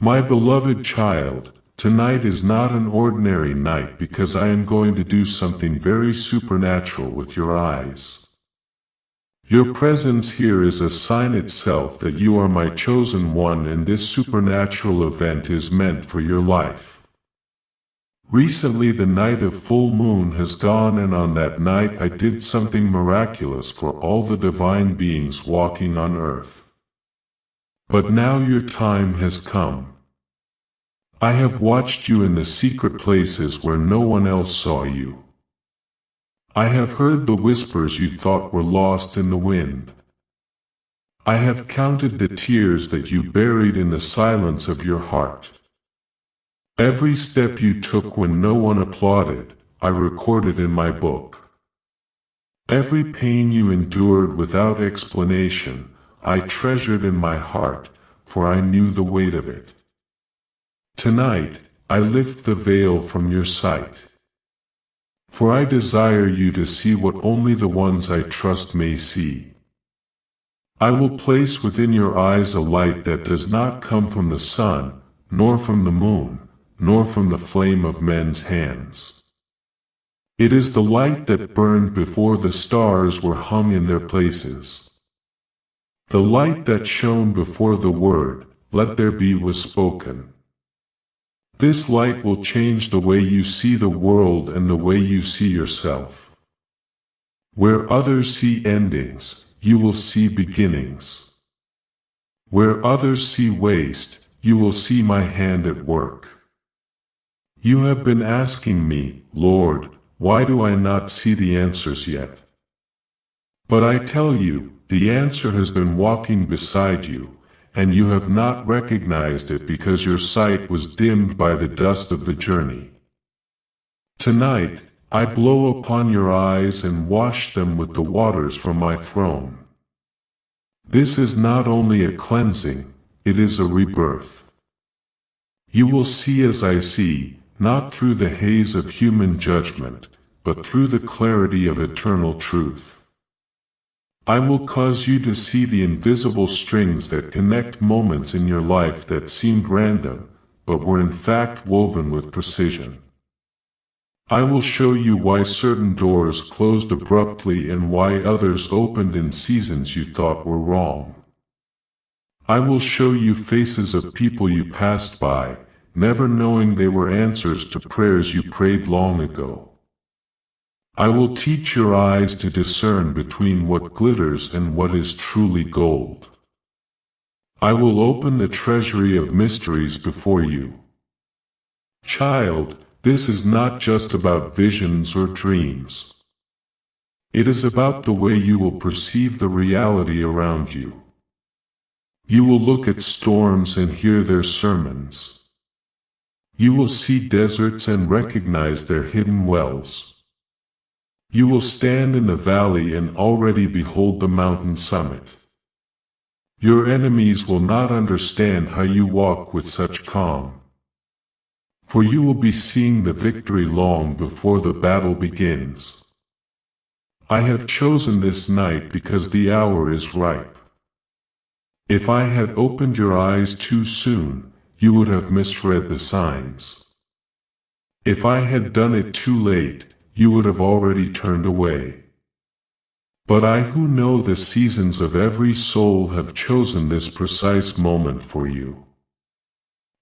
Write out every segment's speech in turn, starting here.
My beloved child, tonight is not an ordinary night because I am going to do something very supernatural with your eyes. Your presence here is a sign itself that you are my chosen one, and this supernatural event is meant for your life. Recently the night of full moon has gone, and on that night I did something miraculous for all the divine beings walking on earth. But now your time has come. I have watched you in the secret places where no one else saw you. I have heard the whispers you thought were lost in the wind. I have counted the tears that you buried in the silence of your heart. Every step you took when no one applauded, I recorded in my book. Every pain you endured without explanation, I treasured in my heart, for I knew the weight of it. Tonight, I lift the veil from your sight. For I desire you to see what only the ones I trust may see. I will place within your eyes a light that does not come from the sun, nor from the moon, nor from the flame of men's hands. It is the light that burned before the stars were hung in their places. The light that shone before the word, "Let there be," was spoken. This light will change the way you see the world and the way you see yourself. Where others see endings, you will see beginnings. Where others see waste, you will see my hand at work. You have been asking me, "Lord, why do I not see the answers yet?" But I tell you, the answer has been walking beside you, and you have not recognized it because your sight was dimmed by the dust of the journey. Tonight, I blow upon your eyes and wash them with the waters from my throne. This is not only a cleansing, it is a rebirth. You will see as I see, not through the haze of human judgment, but through the clarity of eternal truth. I will cause you to see the invisible strings that connect moments in your life that seemed random, but were in fact woven with precision. I will show you why certain doors closed abruptly and why others opened in seasons you thought were wrong. I will show you faces of people you passed by, never knowing they were answers to prayers you prayed long ago. I will teach your eyes to discern between what glitters and what is truly gold. I will open the treasury of mysteries before you. Child, this is not just about visions or dreams. It is about the way you will perceive the reality around you. You will look at storms and hear their sermons. You will see deserts and recognize their hidden wells. You will stand in the valley and already behold the mountain summit. Your enemies will not understand how you walk with such calm. For you will be seeing the victory long before the battle begins. I have chosen this night because the hour is ripe. If I had opened your eyes too soon, you would have misread the signs. If I had done it too late, you would have already turned away. But I who know the seasons of every soul have chosen this precise moment for you.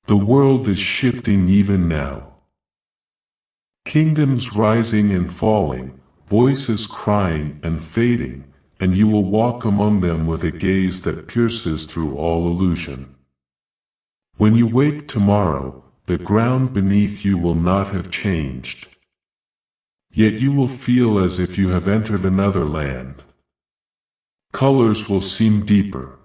The world is shifting even now. Kingdoms rising and falling, voices crying and fading, and you will walk among them with a gaze that pierces through all illusion. When you wake tomorrow, the ground beneath you will not have changed. Yet you will feel as if you have entered another land. Colors will seem deeper.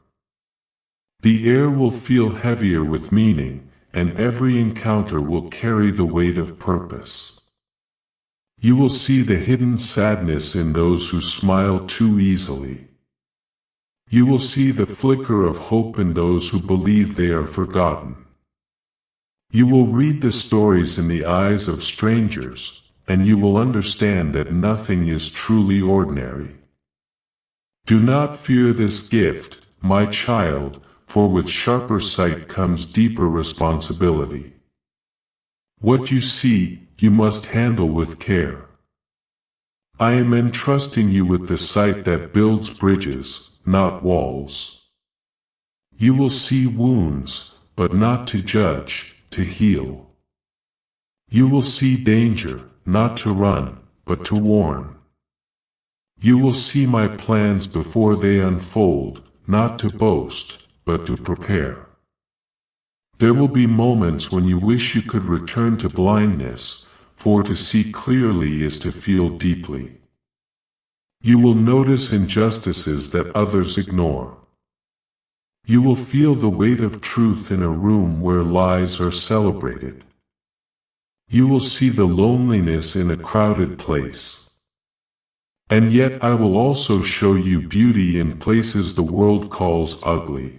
The air will feel heavier with meaning, and every encounter will carry the weight of purpose. You will see the hidden sadness in those who smile too easily. You will see the flicker of hope in those who believe they are forgotten. You will read the stories in the eyes of strangers, and you will understand that nothing is truly ordinary. Do not fear this gift, my child, for with sharper sight comes deeper responsibility. What you see, you must handle with care. I am entrusting you with the sight that builds bridges, not walls. You will see wounds, but not to judge, to heal. You will see danger, not to run, but to warn. You will see my plans before they unfold, not to boast, but to prepare. There will be moments when you wish you could return to blindness, for to see clearly is to feel deeply. You will notice injustices that others ignore. You will feel the weight of truth in a room where lies are celebrated. You will see the loneliness in a crowded place. And yet I will also show you beauty in places the world calls ugly.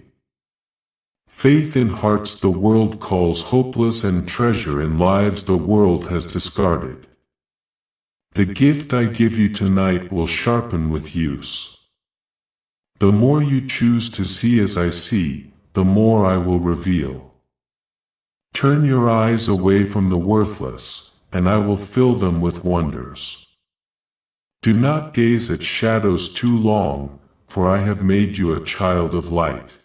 Faith in hearts the world calls hopeless and treasure in lives the world has discarded. The gift I give you tonight will sharpen with use. The more you choose to see as I see, the more I will reveal. Turn your eyes away from the worthless, and I will fill them with wonders. Do not gaze at shadows too long, for I have made you a child of light.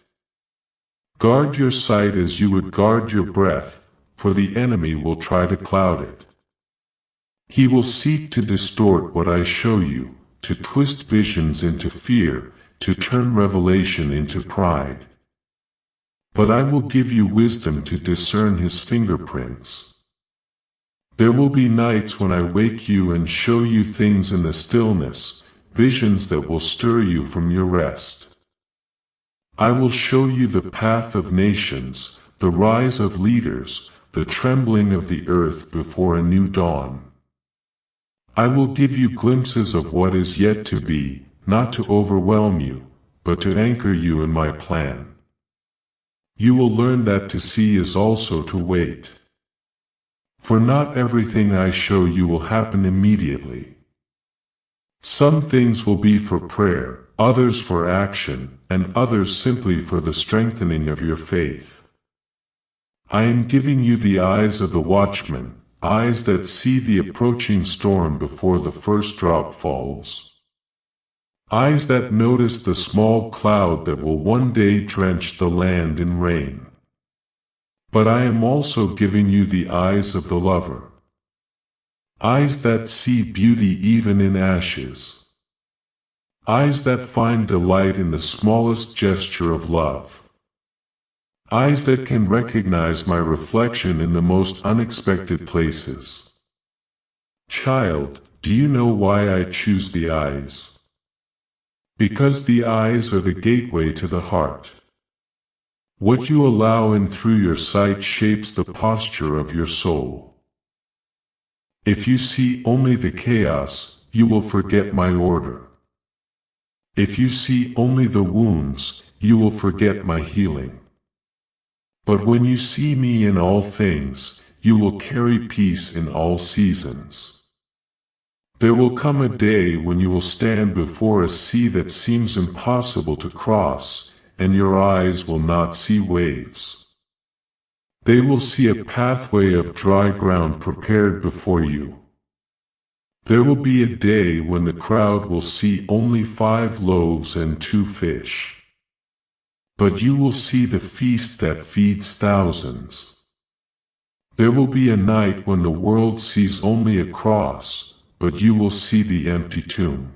Guard your sight as you would guard your breath, for the enemy will try to cloud it. He will seek to distort what I show you, to twist visions into fear, to turn revelation into pride. But I will give you wisdom to discern his fingerprints. There will be nights when I wake you and show you things in the stillness, visions that will stir you from your rest. I will show you the path of nations, the rise of leaders, the trembling of the earth before a new dawn. I will give you glimpses of what is yet to be, not to overwhelm you, but to anchor you in my plan. You will learn that to see is also to wait. For not everything I show you will happen immediately. Some things will be for prayer, others for action, and others simply for the strengthening of your faith. I am giving you the eyes of the watchman, eyes that see the approaching storm before the first drop falls. Eyes that notice the small cloud that will one day drench the land in rain. But I am also giving you the eyes of the lover. Eyes that see beauty even in ashes. Eyes that find delight in the smallest gesture of love. Eyes that can recognize my reflection in the most unexpected places. Child, do you know why I choose the eyes? Because the eyes are the gateway to the heart. What you allow in through your sight shapes the posture of your soul. If you see only the chaos, you will forget my order. If you see only the wounds, you will forget my healing. But when you see me in all things, you will carry peace in all seasons. There will come a day when you will stand before a sea that seems impossible to cross, and your eyes will not see waves. They will see a pathway of dry ground prepared before you. There will be a day when the crowd will see only 5 loaves and 2 fish. But you will see the feast that feeds thousands. There will be a night when the world sees only a cross, but you will see the empty tomb.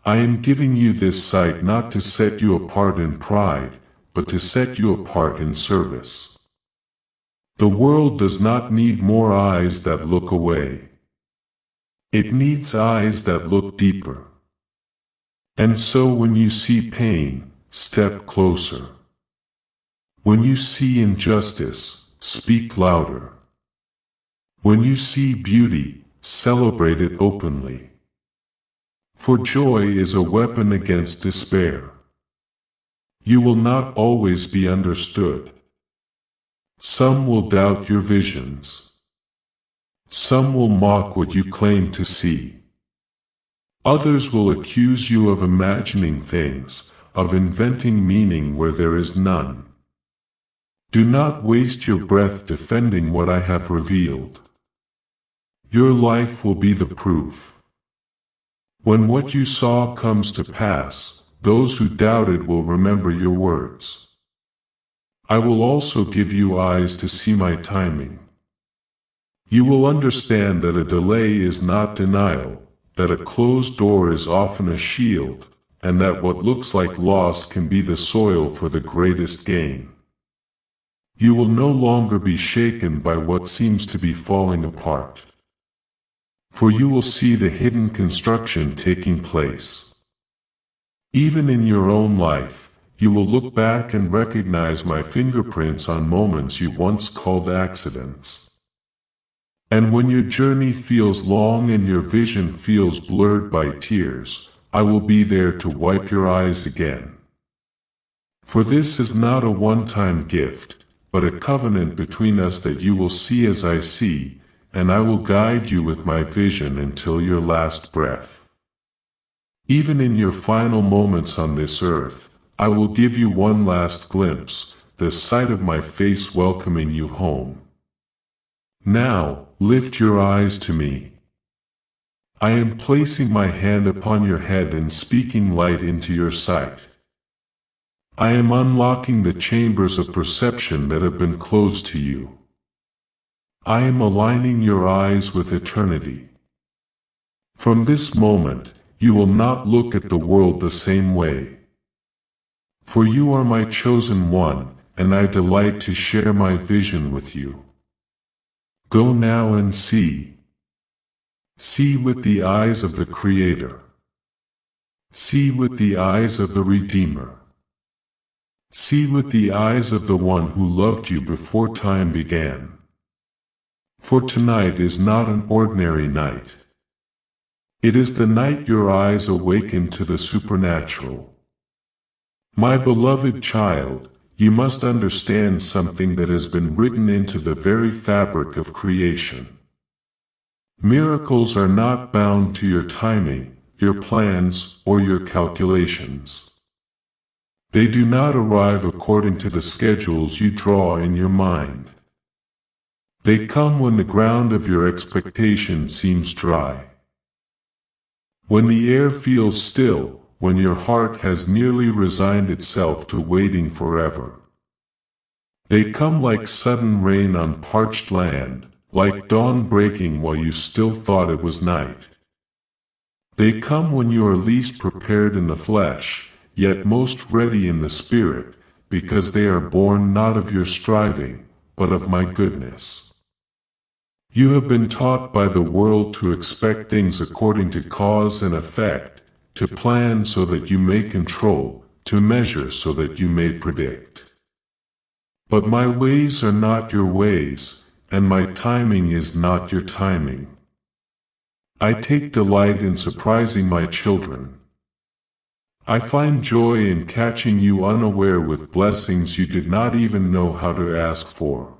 I am giving you this sight not to set you apart in pride, but to set you apart in service. The world does not need more eyes that look away. It needs eyes that look deeper. And so when you see pain, step closer. When you see injustice, speak louder. When you see beauty, celebrate it openly. For joy is a weapon against despair. You will not always be understood. Some will doubt your visions. Some will mock what you claim to see. Others will accuse you of imagining things, of inventing meaning where there is none. Do not waste your breath defending what I have revealed. Your life will be the proof. When what you saw comes to pass, those who doubted will remember your words. I will also give you eyes to see my timing. You will understand that a delay is not denial, that a closed door is often a shield, and that what looks like loss can be the soil for the greatest gain. You will no longer be shaken by what seems to be falling apart. For you will see the hidden construction taking place. Even in your own life, you will look back and recognize my fingerprints on moments you once called accidents. And when your journey feels long and your vision feels blurred by tears, I will be there to wipe your eyes again. For this is not a one-time gift, but a covenant between us that you will see as I see, and I will guide you with my vision until your last breath. Even in your final moments on this earth, I will give you one last glimpse, the sight of my face welcoming you home. Now, lift your eyes to me. I am placing my hand upon your head and speaking light into your sight. I am unlocking the chambers of perception that have been closed to you. I am aligning your eyes with eternity. From this moment, you will not look at the world the same way. For you are my chosen one, and I delight to share my vision with you. Go now and see. See with the eyes of the Creator. See with the eyes of the Redeemer. See with the eyes of the one who loved you before time began. For tonight is not an ordinary night. It is the night your eyes awaken to the supernatural. My beloved child, you must understand something that has been written into the very fabric of creation. Miracles are not bound to your timing, your plans, or your calculations. They do not arrive according to the schedules you draw in your mind. They come when the ground of your expectation seems dry. When the air feels still, when your heart has nearly resigned itself to waiting forever. They come like sudden rain on parched land, like dawn breaking while you still thought it was night. They come when you are least prepared in the flesh, yet most ready in the spirit, because they are born not of your striving, but of my goodness. You have been taught by the world to expect things according to cause and effect, to plan so that you may control, to measure so that you may predict. But my ways are not your ways, and my timing is not your timing. I take delight in surprising my children. I find joy in catching you unaware with blessings you did not even know how to ask for.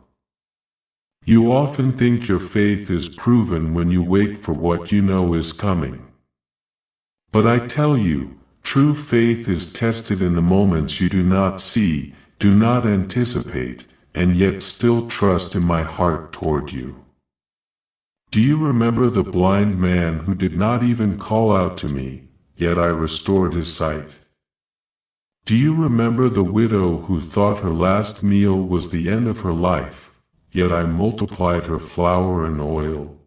You often think your faith is proven when you wait for what you know is coming. But I tell you, true faith is tested in the moments you do not see, do not anticipate, and yet still trust in my heart toward you. Do you remember the blind man who did not even call out to me, yet I restored his sight? Do you remember the widow who thought her last meal was the end of her life, yet I multiplied her flour and oil?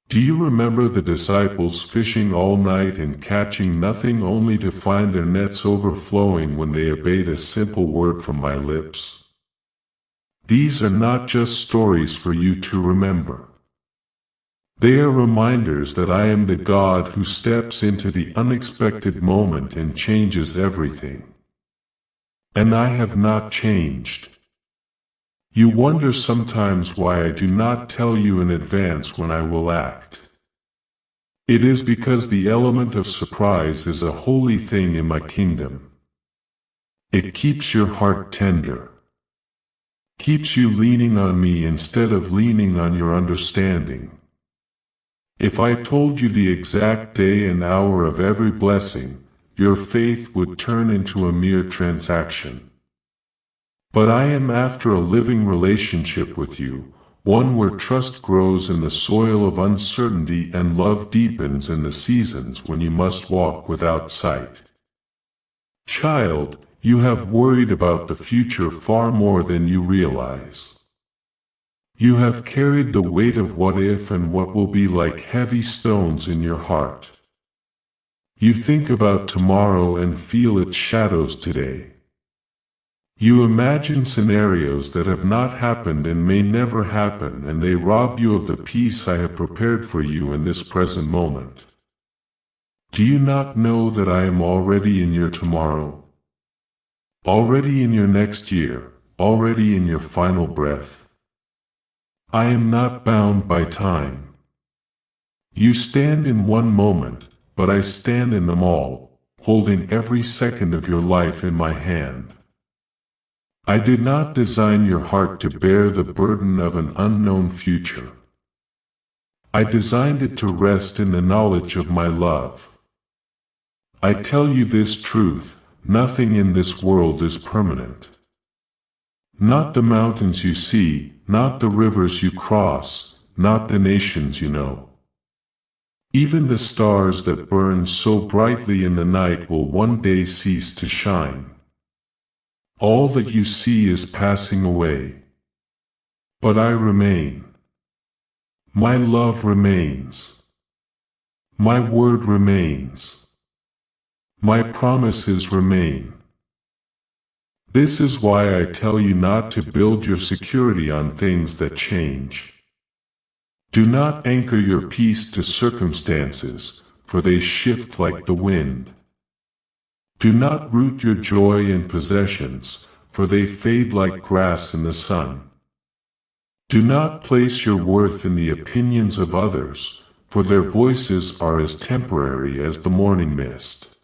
Do you remember the disciples fishing all night and catching nothing only to find their nets overflowing when they obeyed a simple word from my lips? These are not just stories for you to remember. They are reminders that I am the God who steps into the unexpected moment and changes everything. And I have not changed. You wonder sometimes why I do not tell you in advance when I will act. It is because the element of surprise is a holy thing in my kingdom. It keeps your heart tender. Keeps you leaning on me instead of leaning on your understanding. If I told you the exact day and hour of every blessing, your faith would turn into a mere transaction. But I am after a living relationship with you, one where trust grows in the soil of uncertainty and love deepens in the seasons when you must walk without sight. Child, you have worried about the future far more than you realize. You have carried the weight of what if and what will be like heavy stones in your heart. You think about tomorrow and feel its shadows today. You imagine scenarios that have not happened and may never happen, and they rob you of the peace I have prepared for you in this present moment. Do you not know that I am already in your tomorrow? Already in your next year, already in your final breath? I am not bound by time. You stand in one moment, but I stand in them all, holding every second of your life in my hand. I did not design your heart to bear the burden of an unknown future. I designed it to rest in the knowledge of my love. I tell you this truth, nothing in this world is permanent. Not the mountains you see, not the rivers you cross, not the nations you know. Even the stars that burn so brightly in the night will one day cease to shine. All that you see is passing away. But I remain. My love remains. My word remains. My promises remain. This is why I tell you not to build your security on things that change. Do not anchor your peace to circumstances, for they shift like the wind. Do not root your joy in possessions, for they fade like grass in the sun. Do not place your worth in the opinions of others, for their voices are as temporary as the morning mist.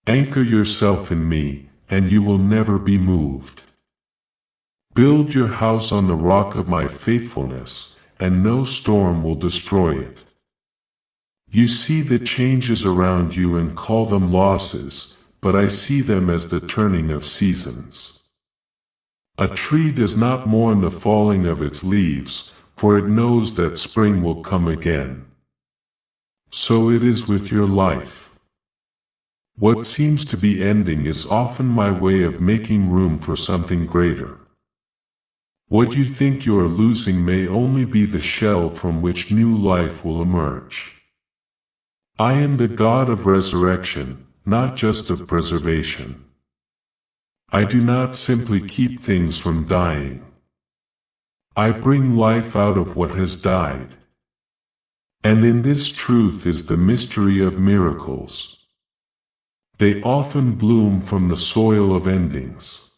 Anchor yourself in me, and you will never be moved. Build your house on the rock of my faithfulness, and no storm will destroy it. You see the changes around you and call them losses, but I see them as the turning of seasons. A tree does not mourn the falling of its leaves, for it knows that spring will come again. So it is with your life. What seems to be ending is often my way of making room for something greater. What you think you are losing may only be the shell from which new life will emerge. I am the God of resurrection, not just of preservation. I do not simply keep things from dying. I bring life out of what has died. And in this truth is the mystery of miracles. They often bloom from the soil of endings.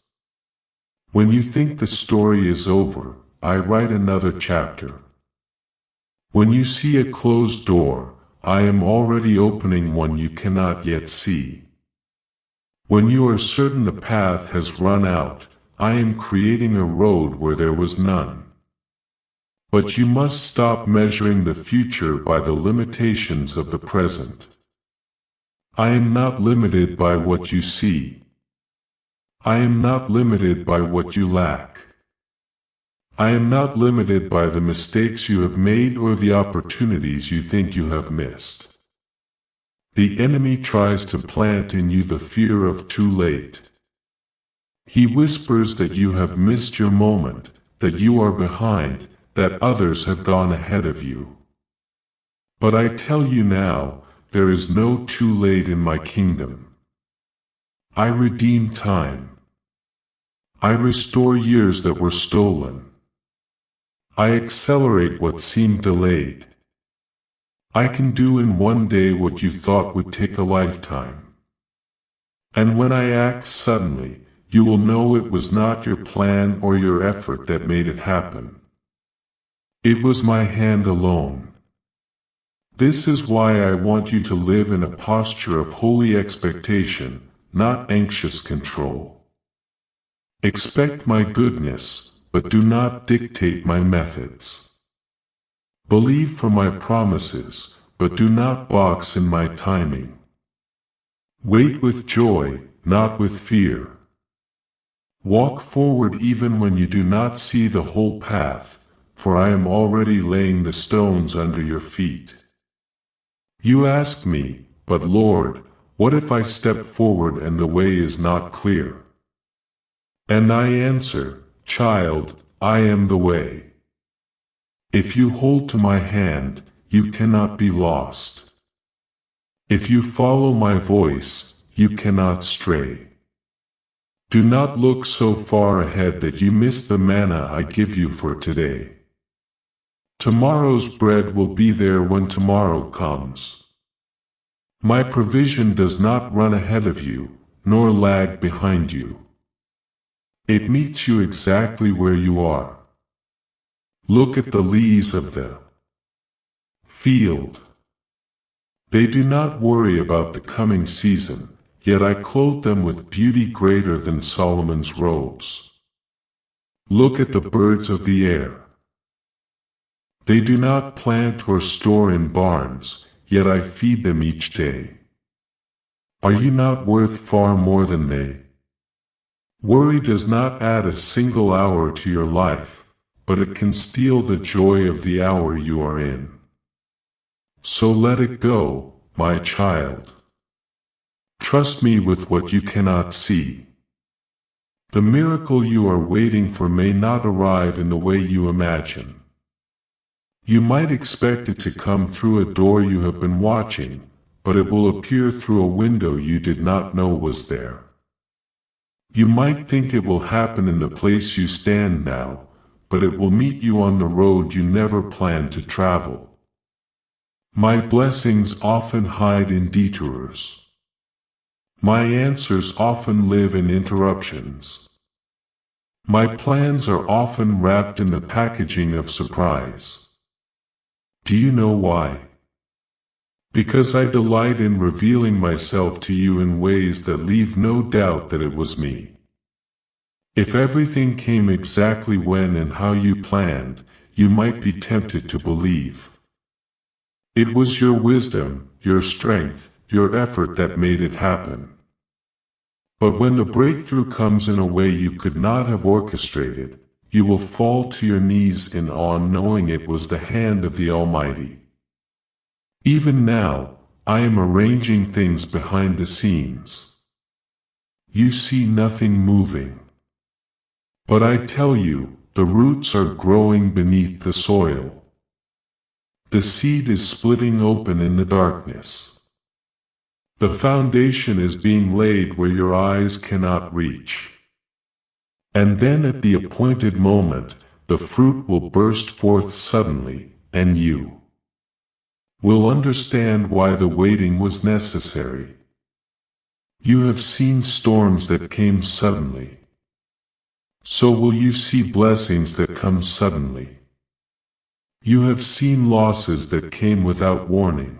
When you think the story is over, I write another chapter. When you see a closed door, I am already opening one you cannot yet see. When you are certain the path has run out, I am creating a road where there was none. But you must stop measuring the future by the limitations of the present. I am not limited by what you see. I am not limited by what you lack. I am not limited by the mistakes you have made or the opportunities you think you have missed. The enemy tries to plant in you the fear of too late. He whispers that you have missed your moment, that you are behind, that others have gone ahead of you. But I tell you now, there is no too late in my kingdom. I redeem time. I restore years that were stolen. I accelerate what seemed delayed. I can do in one day what you thought would take a lifetime. And when I act suddenly, you will know it was not your plan or your effort that made it happen. It was my hand alone. This is why I want you to live in a posture of holy expectation, not anxious control. Expect my goodness, but do not dictate my methods. Believe for my promises, but do not box in my timing. Wait with joy, not with fear. Walk forward even when you do not see the whole path, for I am already laying the stones under your feet. You ask me, but Lord, what if I step forward and the way is not clear? And I answer, child, I am the way. If you hold to my hand, you cannot be lost. If you follow my voice, you cannot stray. Do not look so far ahead that you miss the manna I give you for today. Tomorrow's bread will be there when tomorrow comes. My provision does not run ahead of you, nor lag behind you. It meets you exactly where you are. Look at the leaves of the field. They do not worry about the coming season, yet I clothe them with beauty greater than Solomon's robes. Look at the birds of the air. They do not plant or store in barns, yet I feed them each day. Are you not worth far more than they? Worry does not add a single hour to your life, but it can steal the joy of the hour you are in. So let it go, my child. Trust me with what you cannot see. The miracle you are waiting for may not arrive in the way you imagine. You might expect it to come through a door you have been watching, but it will appear through a window you did not know was there. You might think it will happen in the place you stand now, but it will meet you on the road you never planned to travel. My blessings often hide in detours. My answers often live in interruptions. My plans are often wrapped in the packaging of surprise. Do you know why? Because I delight in revealing myself to you in ways that leave no doubt that it was me. If everything came exactly when and how you planned, you might be tempted to believe. It was your wisdom, your strength, your effort that made it happen. But when the breakthrough comes in a way you could not have orchestrated, you will fall to your knees in awe knowing it was the hand of the Almighty. Even now, I am arranging things behind the scenes. You see nothing moving. But I tell you, the roots are growing beneath the soil. The seed is splitting open in the darkness. The foundation is being laid where your eyes cannot reach. And then at the appointed moment, the fruit will burst forth suddenly, and you will understand why the waiting was necessary. You have seen storms that came suddenly. So will you see blessings that come suddenly. You have seen losses that came without warning.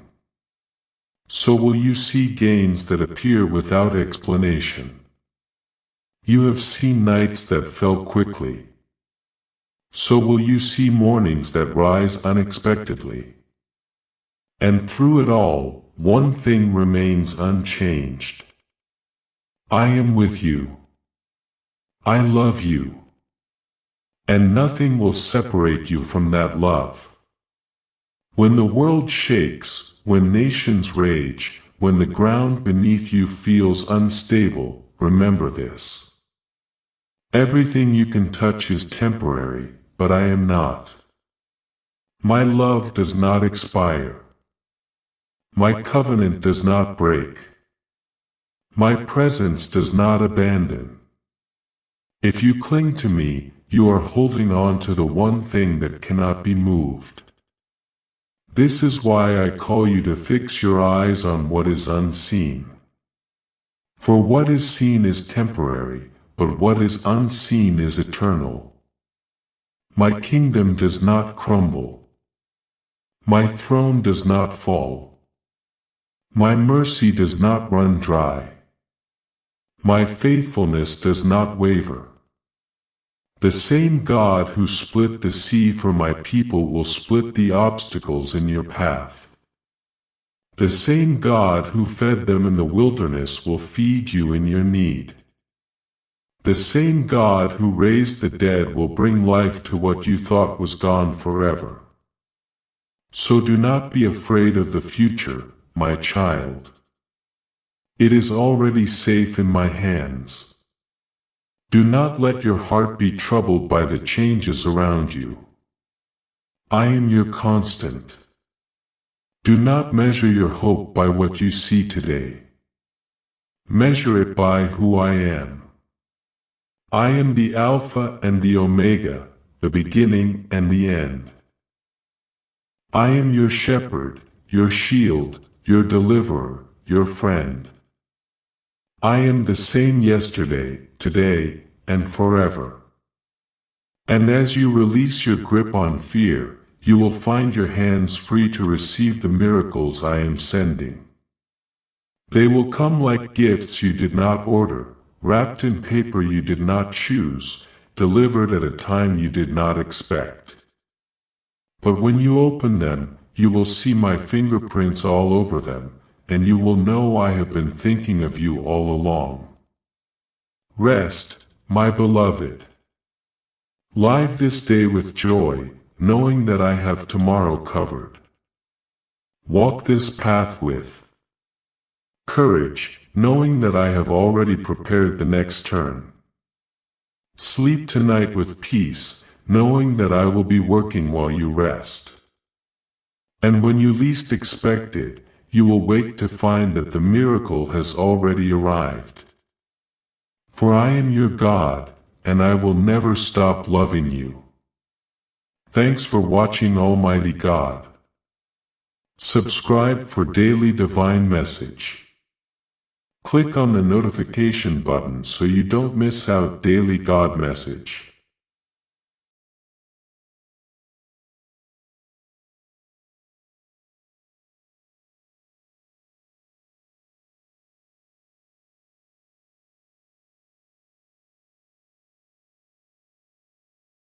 So will you see gains that appear without explanation. You have seen nights that fell quickly. So will you see mornings that rise unexpectedly. And through it all, one thing remains unchanged. I am with you. I love you. And nothing will separate you from that love. When the world shakes, when nations rage, when the ground beneath you feels unstable, remember this. Everything you can touch is temporary, but I am not. My love does not expire. My covenant does not break. My presence does not abandon. If you cling to me, you are holding on to the one thing that cannot be moved. This is why I call you to fix your eyes on what is unseen. For what is seen is temporary, but what is unseen is eternal. My kingdom does not crumble. My throne does not fall. My mercy does not run dry. My faithfulness does not waver. The same God who split the sea for my people will split the obstacles in your path. The same God who fed them in the wilderness will feed you in your need. The same God who raised the dead will bring life to what you thought was gone forever. So do not be afraid of the future, my child. It is already safe in my hands. Do not let your heart be troubled by the changes around you. I am your constant. Do not measure your hope by what you see today. Measure it by who I am. I am the Alpha and the Omega, the beginning and the end. I am your shepherd, your shield, your deliverer, your friend. I am the same yesterday, today, and forever. And as you release your grip on fear, you will find your hands free to receive the miracles I am sending. They will come like gifts you did not order, wrapped in paper you did not choose, delivered at a time you did not expect. But when you open them, you will see my fingerprints all over them, and you will know I have been thinking of you all along. Rest, my beloved. Live this day with joy, knowing that I have tomorrow covered. Walk this path with courage, knowing that I have already prepared the next turn. Sleep tonight with peace, knowing that I will be working while you rest. And when you least expect it, you will wake to find that the miracle has already arrived. For I am your God, and I will never stop loving you. Thanks for watching, Almighty God. Subscribe for daily divine message. Click on the notification button so you don't miss out daily God message.